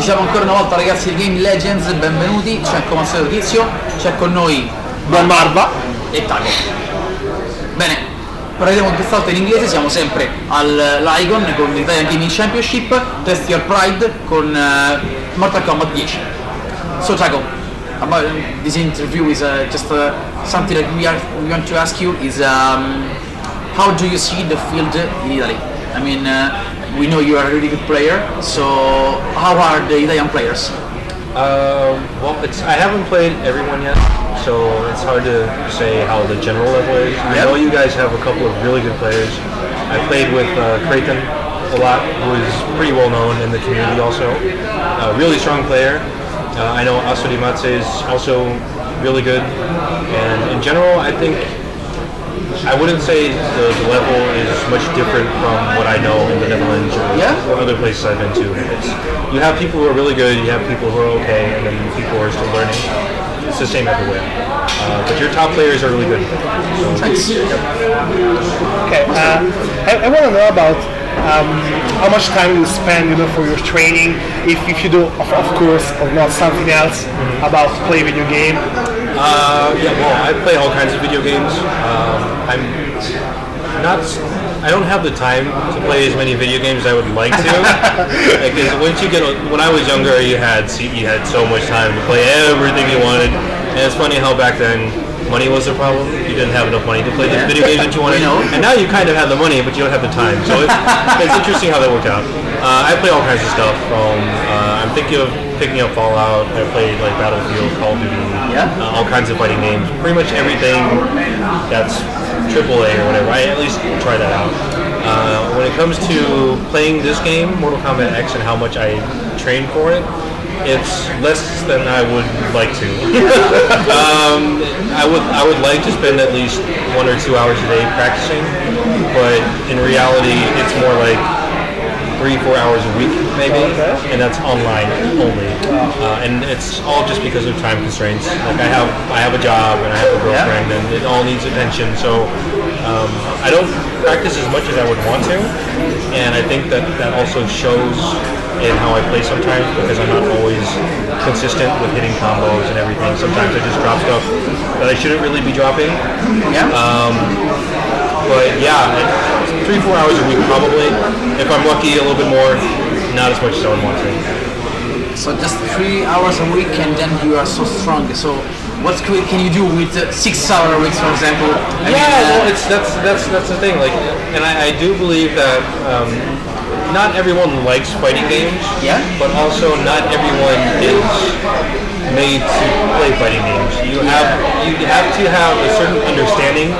Diciamo ancora una volta ragazzi di Game Legends, benvenuti, c'è come al solito Tizio, c'è con noi Buon Marva e Tago. Bene, parleremo quest'volta in inglese, siamo sempre all'Icon con l'Italian Gaming Championship, Test Your Pride con Mortal Kombat X. So Tago, about this interview is just something that we want to ask you is how do you see the field in Italy? I mean, we know you are a really good player, so how are the Italian players? Well, I haven't played everyone yet, so it's hard to say how the general level is. I know you guys have a couple of really good players. I played with Creighton a lot, who is pretty well known in the community also. A really strong player. I know Asodimatsu is also really good, and in general I think I wouldn't say the level is much different from what I know in the Netherlands or other places I've been to. You have people who are really good, you have people who are okay, and then people who are still learning. It's the same everywhere. But your top players are really good. Thanks. Okay, I want to know about how much time you spend, for your training. If you do, of course, or not something else about play video game. I play all kinds of video games. I don't have the time to play as many video games as I would like to. Because when I was younger, you had so much time to play everything you wanted. And it's funny how back then money was the problem. You didn't have enough money to play the video games that you wanted. And now you kind of have the money, but you don't have the time. So it's interesting how that worked out. I play all kinds of stuff. I'm thinking of picking up Fallout. I played like Battlefield, Call of Duty, all kinds of fighting games. Pretty much everything that's AAA or whatever. I at least try that out. When it comes to playing this game, Mortal Kombat X, and how much I train for it, it's less than I would like to. I would like to spend at least 1 or 2 hours a day practicing, but in reality, it's more like 3-4 hours a week maybe, and that's online only. And it's all just because of time constraints. Like I have a job and I have a girlfriend, and it all needs attention. So I don't practice as much as I would want to, and I think that also shows in how I play sometimes, because I'm not always consistent with hitting combos and everything. Sometimes I just drop stuff that I shouldn't really be dropping. But 3-4 hours a week probably. If I'm lucky, a little bit more. Not as much as I would want to. So just 3 hours a week, and then you are so strong. So what can you do with 6-hour weeks, for example? That's the thing. Like, and I do believe that not everyone likes fighting games. But also not everyone is made to play fighting games. You have to have a certain understanding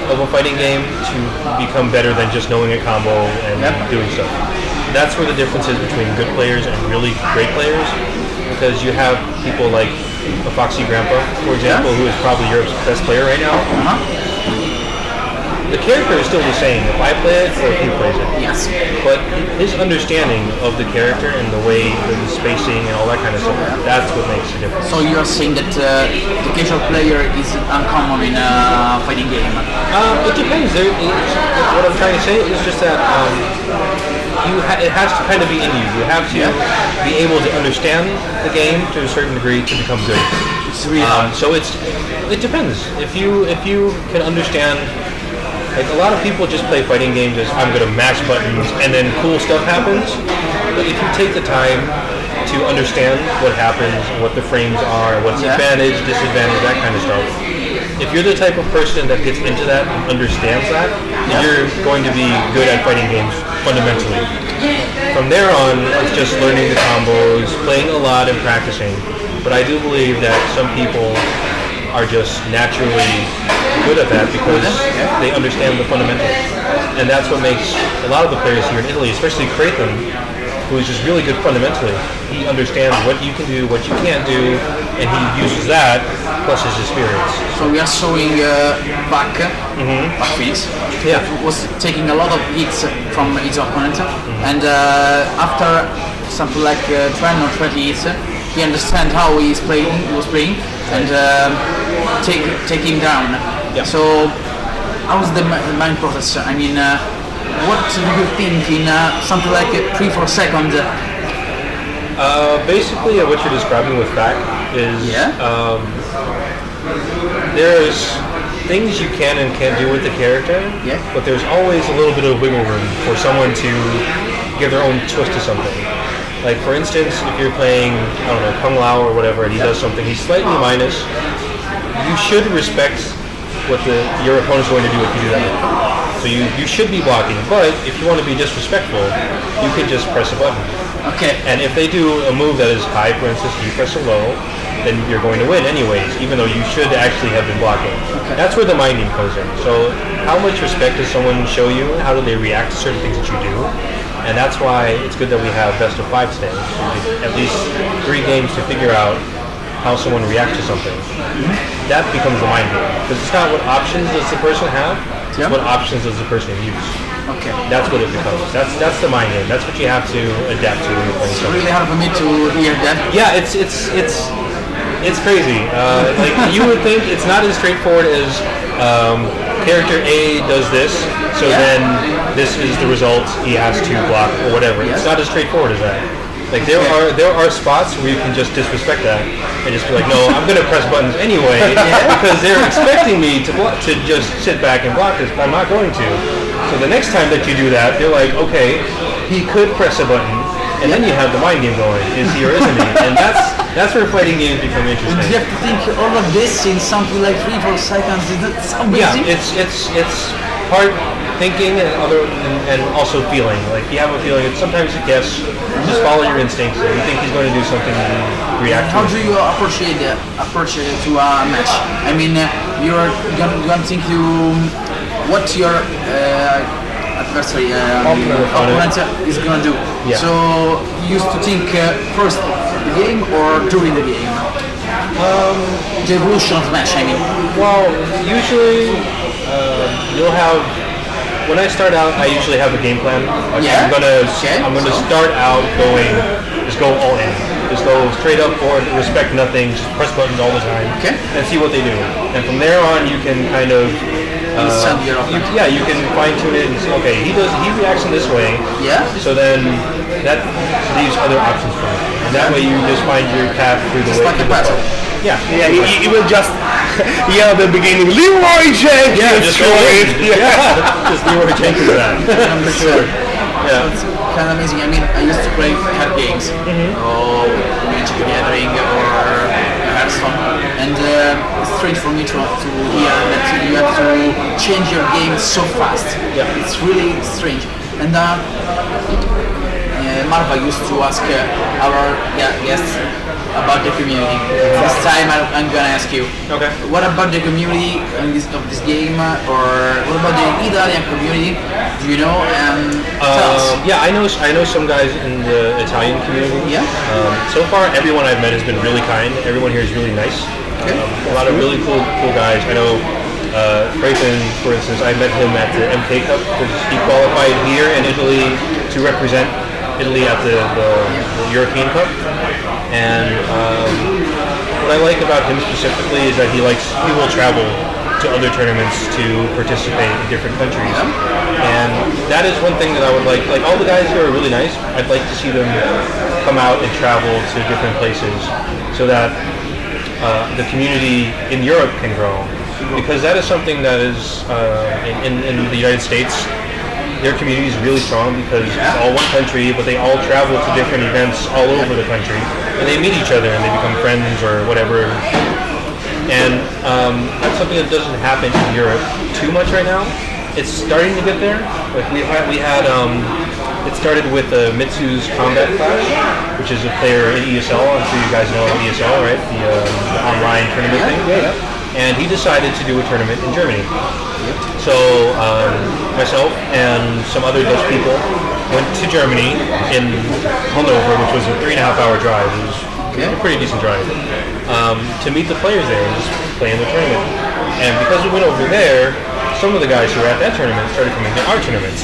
of a fighting game to become better than just knowing a combo and doing stuff. That's where the difference is between good players and really great players, because you have people like a Foxy Grandpa, for example, who is probably Europe's best player right now. The character is still the same if I play it or if he plays it. Yes. But his understanding of the character and the way the spacing and all that kind of stuff, that's what makes the difference. So you are saying that the casual player is uncommon in a fighting game? It depends. What I'm trying to say is just that it has to kind of be in you. You have to be able to understand the game to a certain degree to become good. It's really hard. So it depends. If you can understand. Like, a lot of people just play fighting games as I'm going to mash buttons and then cool stuff happens. But if you take the time to understand what happens, what the frames are, what's advantage, disadvantage, that kind of stuff, if you're the type of person that gets into that and understands that, you're going to be good at fighting games fundamentally. From there on, it's just learning the combos, playing a lot and practicing. But I do believe that some people are just naturally good at that because they understand the fundamentals. And that's what makes a lot of the players here in Italy, especially Creighton, who is just really good fundamentally. He understands what you can do, what you can't do, and he uses that plus his experience. So we are showing back Felix. Was taking a lot of hits from his opponent, and after something like 10 or 20 hits, he understands how he was playing, and take him down. So how was the main process? I mean, what do you think in something like 3-4 seconds? Basically, what you're describing with fact is Yeah. There's things you can and can't do with the character, Yeah. but there's always a little bit of wiggle room for someone to give their own twist to something. Like, for instance, if you're playing, I don't know, Kung Lao or whatever, and he does something, he's slightly minus, you should respect what your opponent's going to do if you do that. So you should be blocking, but if you want to be disrespectful, you could just press a button. Okay. And if they do a move that is high, for instance, you press a low, then you're going to win anyways, even though you should actually have been blocking. Okay. That's where the mind game comes in. So how much respect does someone show you? How do they react to certain things that you do? And that's why it's good that we have best of 5 stage. At least 3 games to figure out how someone reacts to something. That becomes the mind game. Because it's not what options does the person have, it's what options does the person use. Okay. That's what it becomes. That's the mind game. That's what you have to adapt to when you're playing It's something. really hard for me to hear that. Yeah, it's crazy. Like you would think it's not as straightforward as character A does this, so then this is the result he has to block or whatever. It's not as straightforward as that. Like there are spots where you can just disrespect that and just be like, no, I'm gonna press buttons anyway because they're expecting me to just sit back and block this, but I'm not going to. So the next time that you do that, they're like, okay, he could press a button, and then you have the mind game going. Is he or isn't he? And that's where fighting games become interesting. You have to think all of this in something like 3-4 seconds. Is that so Yeah, busy? it's part thinking and also feeling. Like you have a feeling. Sometimes you guess. Just follow your instincts. If you think he's going to do something, you react to How it. do you approach it to a match? I mean, you're gonna think what your adversary, opponent is gonna do. Yeah. So you used to think first the game or during the game? The evolution of the match, I mean. Well, usually you'll have. When I start out, I usually have a game plan. Like Yeah. I'm gonna start out just go all in, just go straight up for it, respect nothing, just press buttons all the time, Okay. and see what they do. And from there on, you can kind of. Understand your opponent. You can fine tune it and see. Okay, he reacts in this way. Yeah. So then that leaves other options for you, and that way you just find your path through the Just way. like a through the battle. fight. Yeah. Yeah, he will just yell at the beginning, Leroy Jenkins! Yeah, just go in. Just Leroy Jenkins that. For sure. Yeah. It's kind of amazing. I mean, I used to play card games, or Magic the Gathering, or Hearthstone, and it's strange for me to hear that you have to change your game so fast. Yeah. It's really strange. And Marva used to ask our guests about the community. This time I'm gonna ask you. Okay. What about the community of this game, or what about the Italian community? Do you know? Tell us. Yeah, I know some guys in the Italian community. Yeah. So far, everyone I've met has been really kind. Everyone here is really nice. Okay. A lot of really cool guys. I know Creighton, for instance, I met him at the MK Cup because he qualified here in Italy to represent Italy at the European Cup. And what I like about him specifically is that he will travel to other tournaments to participate in different countries. And that is one thing that I would like all the guys here are really nice. I'd like to see them come out and travel to different places so that the community in Europe can grow. Because that is something that is in the United States, their community is really strong because it's all one country, but they all travel to different events all over the country, and they meet each other and they become friends or whatever. And that's something that doesn't happen in Europe too much right now. It's starting to get there. Like we had it started with Mitsu's Combat Clash, which is a player in ESL. I'm sure you guys know ESL, right? The online tournament thing. And he decided to do a tournament in Germany. So myself and some other Dutch people went to Germany in Hanover, which was a 3.5-hour drive. It was a pretty decent drive to meet the players there and just play in the tournament. And because we went over there, some of the guys who were at that tournament started coming to our tournaments.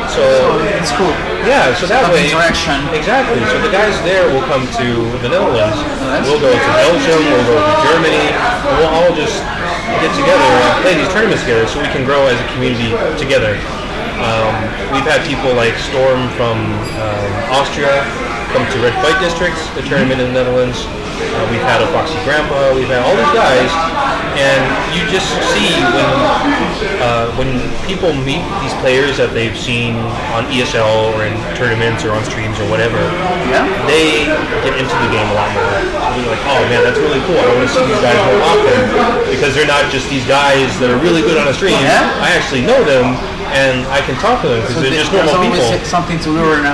So it's cool. Yeah, so that way interaction. Exactly. So the guys there will come to the Netherlands. We'll go to Belgium. We'll go to Germany. And we'll all just get together and play these tournaments together, so we can grow as a community together. We've had people like Storm from Austria come to Red Fight Districts, the tournament in the Netherlands. We've had a Foxy Grandpa, we've had all these guys, and you just see when people meet these players that they've seen on ESL or in tournaments or on streams or whatever, they get into the game a lot more. They're like, oh man, that's really cool. I want to see these guys more often, because they're not just these guys that are really good on a stream. I actually know them, and I can talk to them because they're just normal people. There's always something to learn.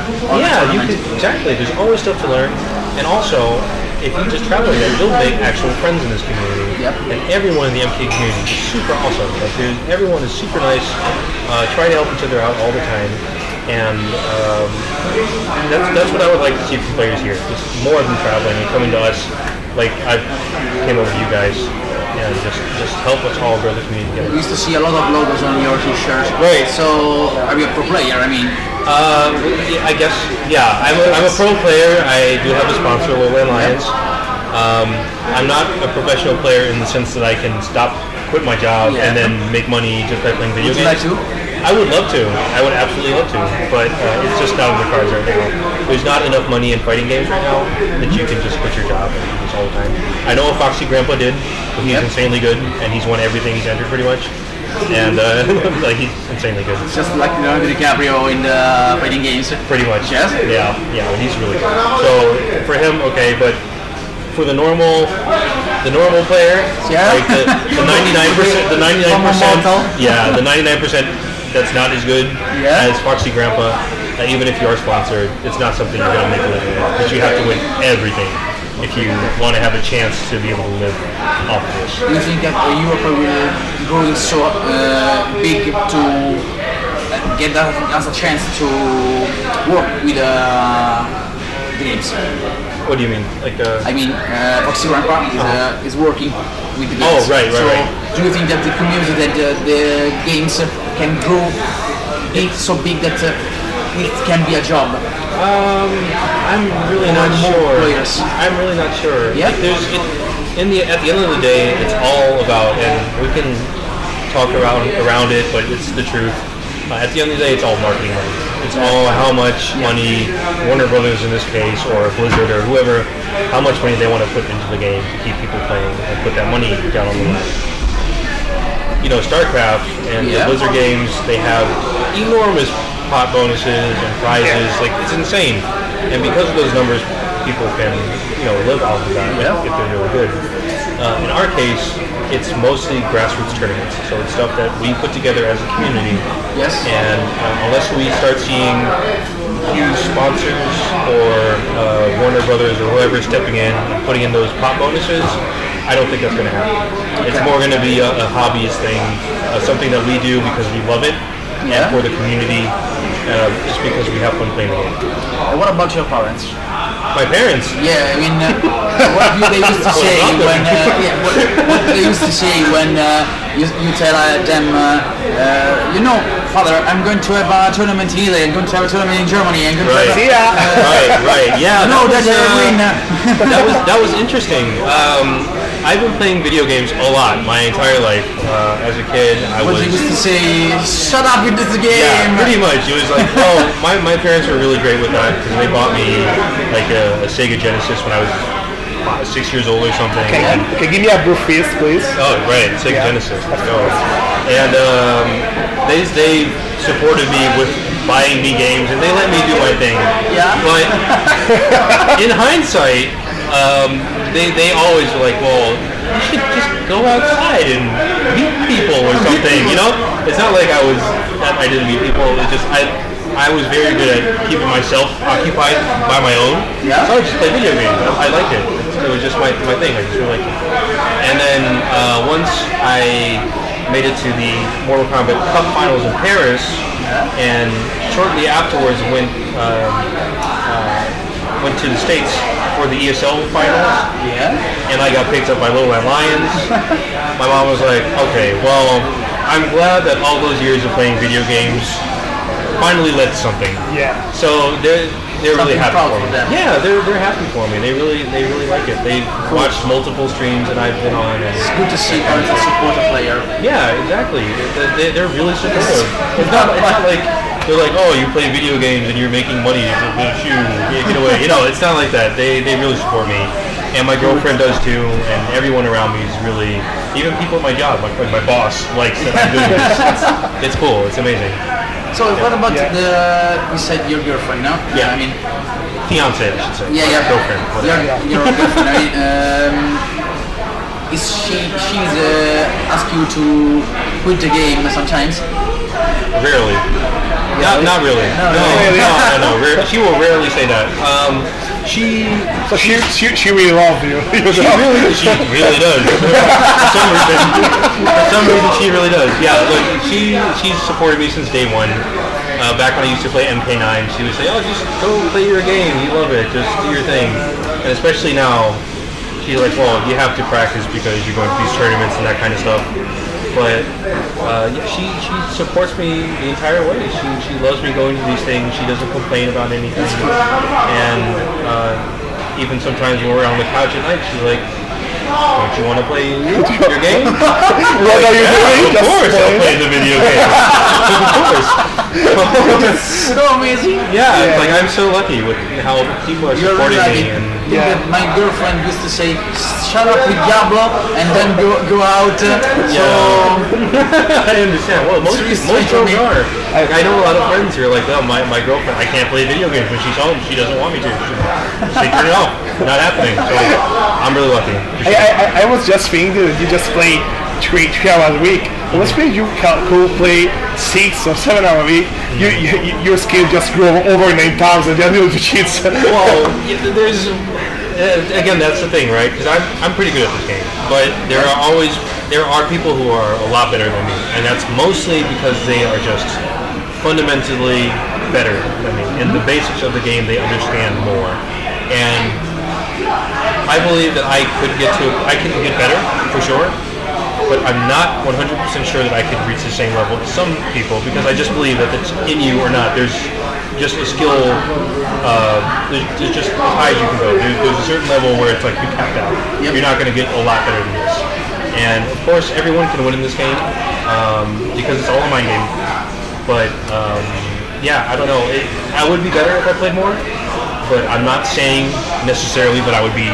Exactly. There's always stuff to learn, and also, if you just travel there, you'll make actual friends in this community. And everyone in the MK community is super awesome. Like, everyone is super nice. Try to help each other out all the time, and that's what I would like to see from players here. Just more of them traveling and coming to us. Like I came over to you guys. And just help us all grow the community together. We used to see a lot of logos on your t-shirts. Right. So, are you a pro player? I mean, I guess, yeah. I'm a pro player. I do have a sponsor, Lowland Lions. I'm not a professional player in the sense that I can quit my job and then make money just by playing video games. Would you like to? I would love to. I would absolutely love to. But it's just not in the cards right now. There's not enough money in fighting games right now that you can just quit your job and do this all the time. I know what Foxy Grandpa did, but he's insanely good, and he's won everything he's entered pretty much. And like, he's insanely good. It's just like Leonardo DiCaprio in the fighting games. Pretty much. Yes? Yeah, he's really good. So for him, okay, but for the normal player, like the 99%, the 99%, the 99%. That's not as good as Foxy Grandpa. Even if you are sponsored, it's not something you're going to make a living at, because you have to win everything if you want to have a chance to be able to live off of this. Do you think that Europe will grow so big to get that as a chance to work with the games? What do you mean? I mean, Foxy Grandpa is working with the games. Oh, right. Do you think that the community, that the games can grow so big that it can be a job? I'm really not sure. Players. I'm really not sure. Yeah. At the end of the day, it's all about, and we can talk around it, but it's the truth. At the end of the day, it's all marketing money. It's all how much money Warner Brothers in this case, or Blizzard, or whoever, how much money they want to put into the game to keep people playing and put that money down on the line. You know, StarCraft and the Blizzard games, they have enormous pot bonuses and prizes. Like, it's insane. And because of those numbers, people can, live off of that if they're really good. In our case, it's mostly grassroots tournaments, so it's stuff that we put together as a community. Yes. And unless we start seeing huge sponsors or Warner Brothers or whoever stepping in and putting in those pot bonuses, I don't think that's going to happen. It's more going to be a hobbyist thing, something that we do because we love it, and for the community, just because we have fun playing the game. And what about your parents? My parents? Yeah, I mean, what they used to say when what they used to say when you tell them, Father, I'm going to have a tournament in Italy, I'm going to have a tournament in Germany, I'm going to have Right, yeah. That was interesting. I've been playing video games a lot my entire life. As a kid, They used to say, shut up with this game! Yeah, pretty much. It was like, my parents were really great with that, because they bought me like a Sega Genesis when I was 6 years old or something. Okay, give me a brief fist, please. Oh, right, Sega Genesis. Let's go. And they supported me with buying me games, and they let me do my thing. Yeah. But in hindsight, they always were like, well, you should just go outside and meet people or something, It's not like I didn't meet people, it's just I was very good at keeping myself occupied by my own. Yeah. So I would just play video games. I liked it. It was just my thing. I just really liked it. And then once I made it to the Mortal Kombat Cup finals in Paris, and shortly afterwards went to the States for the ESL finals. Yeah. And I got picked up by Lowland Lions. My mom was like, okay, well, I'm glad that all those years of playing video games finally led to something. Yeah. So they're really happy for me. Them. Yeah, they're happy for me. They really like it. They've watched multiple streams that I've been on. And It's good to see parents support a player. yeah, exactly. They're really supportive. It's not like they're like, oh, you play video games and you're making money. Get away. You know, it's not like that. They really support me, and my girlfriend does too, and everyone around me is really, even people at my job, like my boss likes that I'm doing this. It's cool. It's amazing. So what about you said your girlfriend, no? Yeah. I mean, Fiance, I should say. yeah. Girlfriend. Your girlfriend. I mean, is she's ask you to quit the game sometimes? Rarely. Yeah, Not really. No. She will rarely say that. She really loves you. She really does. For some reason, she really does. Yeah, like she's supported me since day one. Back when I used to play MK9, she would say, "Oh, just go play your game. You love it. Just do your thing." And especially now, she's like, "Well, you have to practice because you're going to these tournaments and that kind of stuff." But she supports me the entire way. She loves me going to these things. She doesn't complain about anything. And even sometimes when we're on the couch at night, she's like, "Don't you want to play your game?" What are you doing? Of course, I'll play the video game. Of course. So amazing. Yeah, it's like I'm so lucky with how people are supporting me. And My girlfriend used to say, "Shut up with Diablo," and then go out. So I understand. Well, most girls are. I know a lot of friends who are like, "Oh, my girlfriend, I can't play video games when she's home. She doesn't want me to. She turn it off. Not happening." So I'm really lucky. I was just thinking that you just play 3 hours a week. Let's say you could play 6 or 7 hours a week. Your skill just grew over 9,000. You're new to cheats. Well, there's again, that's the thing, right? Because I'm pretty good at this game, but there are people who are a lot better than me, and that's mostly because they are just fundamentally better than me. In the basics of the game, they understand more, and I believe that I can get better for sure. But I'm not 100% sure that I could reach the same level as some people, because I just believe that it's in you or not. There's just a skill, there's just as high as you can go. There's a certain level where it's like you capped out. Yep. You're not going to get a lot better than this. And of course, everyone can win in this game because it's all a mind game. But yeah, I don't know. I would be better if I played more, but I'm not saying necessarily that I would be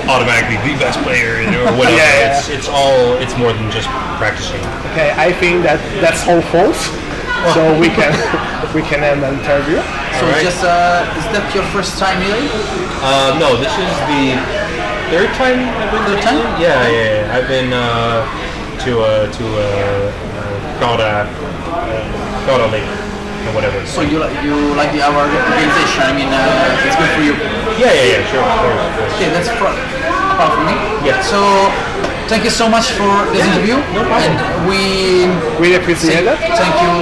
automatically the best player or whatever. It's more than just practicing. Okay, I think that's all false. So we can end the interview. So right. Just is that your first time really? No, this is the third time I've been. Third time? Yeah. I've been to Gouda Lake or whatever. So you like our organization? I mean, it's good for you. Yeah, sure. Of course. Okay, that's apart from me. Yeah. So thank you so much for this interview. No problem. And we appreciate that. Thank you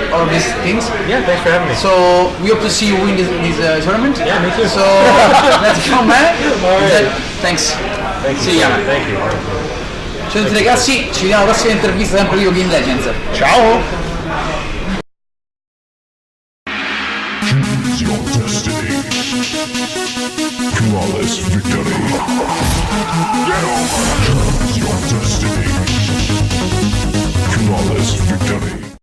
for all of these things. Yeah, thanks for having me. So we hope to see you win this tournament. Yeah, me too. So let's go, man. All right. Thanks. Thank See ya. Thank you. Ciao a tutti ragazzi, ci vediamo alla prossima intervista sempre io Game Legends. Ciao. Choose your destiny. Flawless victory. Choose your destiny. Flawless victory.